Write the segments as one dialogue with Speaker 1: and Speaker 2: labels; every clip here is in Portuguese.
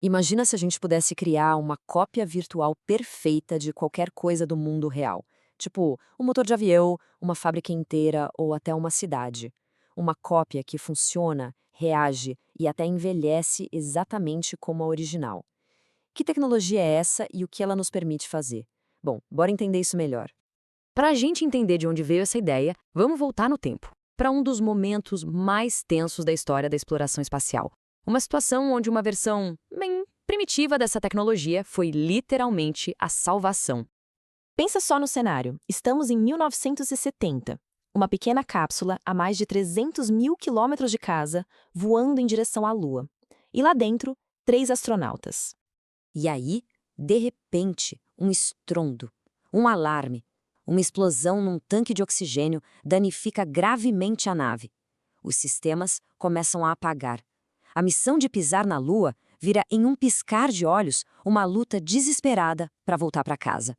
Speaker 1: Imagina se a gente pudesse criar uma cópia virtual perfeita de qualquer coisa do mundo real. Tipo, um motor de avião, uma fábrica inteira ou até uma cidade. Uma cópia que funciona, reage e até envelhece exatamente como a original. Que tecnologia é essa e o que ela nos permite fazer? Bom, bora entender isso melhor. Para a gente entender de onde veio essa ideia, vamos voltar no tempo, para um dos momentos mais tensos da história da exploração espacial. Uma situação onde uma versão, bem, primitiva dessa tecnologia foi literalmente a salvação.
Speaker 2: Pensa só no cenário. Estamos em 1970. Uma pequena cápsula a mais de 300 mil quilômetros de casa, voando em direção à Lua. E lá dentro, 3 astronautas.
Speaker 1: E aí, de repente, um estrondo, um alarme, uma explosão num tanque de oxigênio danifica gravemente a nave. Os sistemas começam a apagar. A missão de pisar na Lua vira, em um piscar de olhos, uma luta desesperada para voltar para casa.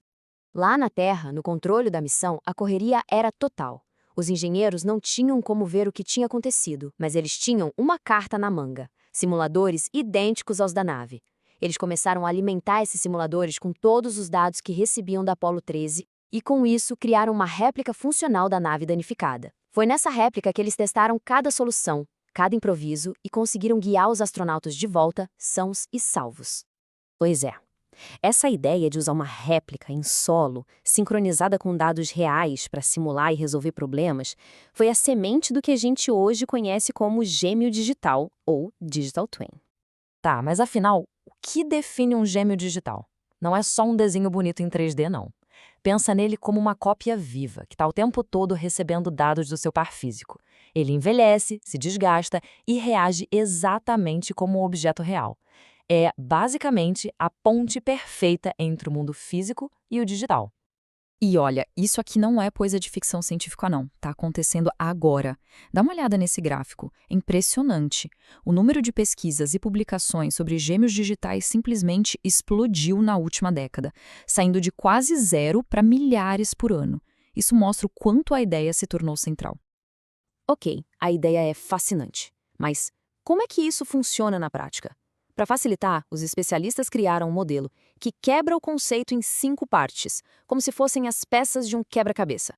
Speaker 3: Lá na Terra, no controle da missão, a correria era total. Os engenheiros não tinham como ver o que tinha acontecido, mas eles tinham uma carta na manga: simuladores idênticos aos da nave. Eles começaram a alimentar esses simuladores com todos os dados que recebiam da Apollo 13 e, com isso, criaram uma réplica funcional da nave danificada. Foi nessa réplica que eles testaram cada solução, cada improviso e conseguiram guiar os astronautas de volta, sãos e salvos.
Speaker 2: Pois é. Essa ideia de usar uma réplica em solo, sincronizada com dados reais para simular e resolver problemas, foi a semente do que a gente hoje conhece como gêmeo digital ou digital twin.
Speaker 1: Tá, mas afinal, o que define um gêmeo digital? Não é só um desenho bonito em 3D, não. Pensa nele como uma cópia viva, que está o tempo todo recebendo dados do seu par físico. Ele envelhece, se desgasta e reage exatamente como um objeto real. É, basicamente, a ponte perfeita entre o mundo físico e o digital.
Speaker 4: E olha, isso aqui não é coisa de ficção científica, não. Tá acontecendo agora. Dá uma olhada nesse gráfico. É impressionante. O número de pesquisas e publicações sobre gêmeos digitais simplesmente explodiu na última década, saindo de quase zero para milhares por ano. Isso mostra o quanto a ideia se tornou central.
Speaker 2: Ok, a ideia é fascinante. Mas como é que isso funciona na prática? Para facilitar, os especialistas criaram um modelo que quebra o conceito em 5 partes, como se fossem as peças de um quebra-cabeça.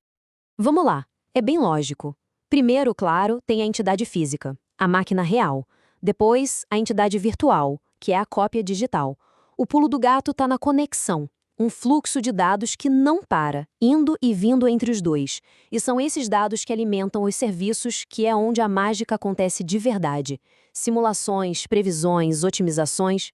Speaker 2: Vamos lá, é bem lógico. Primeiro, claro, tem a entidade física, a máquina real. Depois, a entidade virtual, que é a cópia digital. O pulo do gato está na conexão, um fluxo de dados que não para, indo e vindo entre os dois. E são esses dados que alimentam os serviços, que é onde a mágica acontece de verdade. Simulações, previsões, otimizações.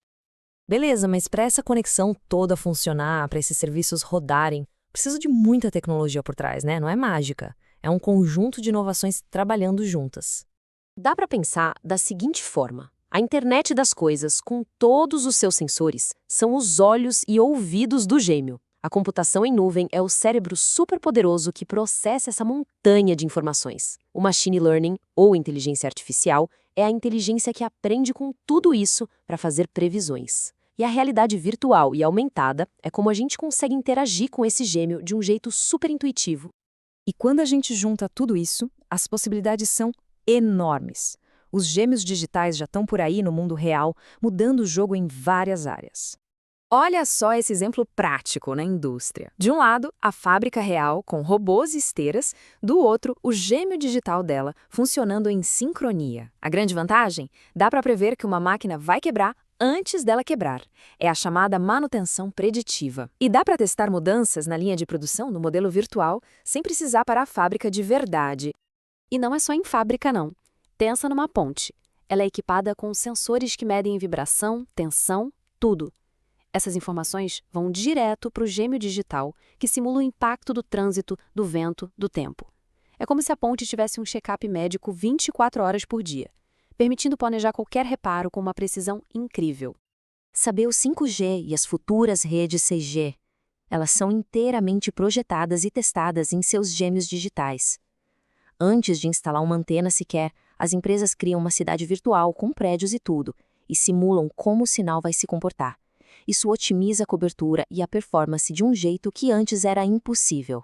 Speaker 1: Beleza, mas para essa conexão toda funcionar, para esses serviços rodarem, precisa de muita tecnologia por trás, né? Não é mágica. É um conjunto de inovações trabalhando juntas.
Speaker 2: Dá para pensar da seguinte forma: a internet das coisas, com todos os seus sensores, são os olhos e ouvidos do gêmeo. A computação em nuvem é o cérebro superpoderoso que processa essa montanha de informações. O machine learning, ou inteligência artificial, é a inteligência que aprende com tudo isso para fazer previsões. E a realidade virtual e aumentada é como a gente consegue interagir com esse gêmeo de um jeito super intuitivo.
Speaker 1: E quando a gente junta tudo isso, as possibilidades são enormes. Os gêmeos digitais já estão por aí no mundo real, mudando o jogo em várias áreas. Olha só esse exemplo prático na indústria. De um lado, a fábrica real com robôs e esteiras, do outro, o gêmeo digital dela funcionando em sincronia. A grande vantagem? Dá para prever que uma máquina vai quebrar antes dela quebrar. É a chamada manutenção preditiva. E dá para testar mudanças na linha de produção no modelo virtual sem precisar parar a fábrica de verdade. E não é só em fábrica, não. Pensa numa ponte. Ela é equipada com sensores que medem vibração, tensão, tudo. Essas informações vão direto para o gêmeo digital, que simula o impacto do trânsito, do vento, do tempo. É como se a ponte tivesse um check-up médico 24 horas por dia, permitindo planejar qualquer reparo com uma precisão incrível. Saber o 5G e as futuras redes 6G, elas são inteiramente projetadas e testadas em seus gêmeos digitais. Antes de instalar uma antena sequer, as empresas criam uma cidade virtual com prédios e tudo, e simulam como o sinal vai se comportar. Isso otimiza a cobertura e a performance de um jeito que antes era impossível.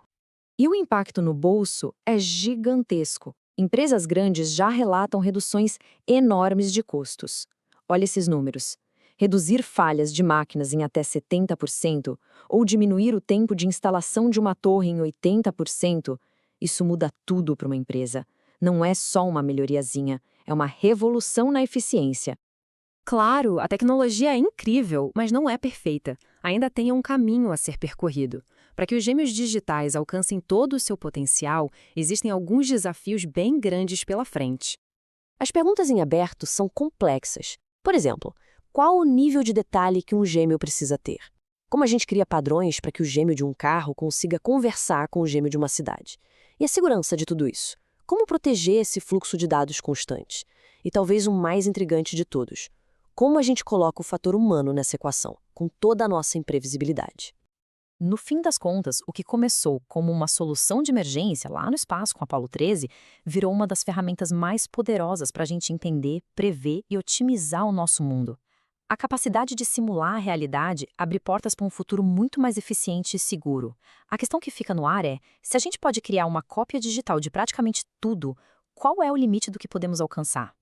Speaker 1: E o impacto no bolso é gigantesco. Empresas grandes já relatam reduções enormes de custos. Olha esses números.
Speaker 2: reduzir falhas de máquinas em até 70% ou diminuir o tempo de instalação de uma torre em 80%, isso muda tudo para uma empresa. Não é só uma melhoriazinha, é uma revolução na eficiência.
Speaker 1: Claro, a tecnologia é incrível, mas não é perfeita. Ainda tem um caminho a ser percorrido. Para que os gêmeos digitais alcancem todo o seu potencial, existem alguns desafios bem grandes pela frente.
Speaker 3: As perguntas em aberto são complexas. Por exemplo, qual o nível de detalhe que um gêmeo precisa ter? Como a gente cria padrões para que o gêmeo de um carro consiga conversar com o gêmeo de uma cidade? E a segurança de tudo isso? Como proteger esse fluxo de dados constante? E talvez o mais intrigante de todos, como a gente coloca o fator humano nessa equação, com toda a nossa imprevisibilidade?
Speaker 2: No fim das contas, o que começou como uma solução de emergência lá no espaço com a Apollo 13 virou uma das ferramentas mais poderosas para a gente entender, prever e otimizar o nosso mundo. A capacidade de simular a realidade abre portas para um futuro muito mais eficiente e seguro. A questão que fica no ar é, se a gente pode criar uma cópia digital de praticamente tudo, qual é o limite do que podemos alcançar?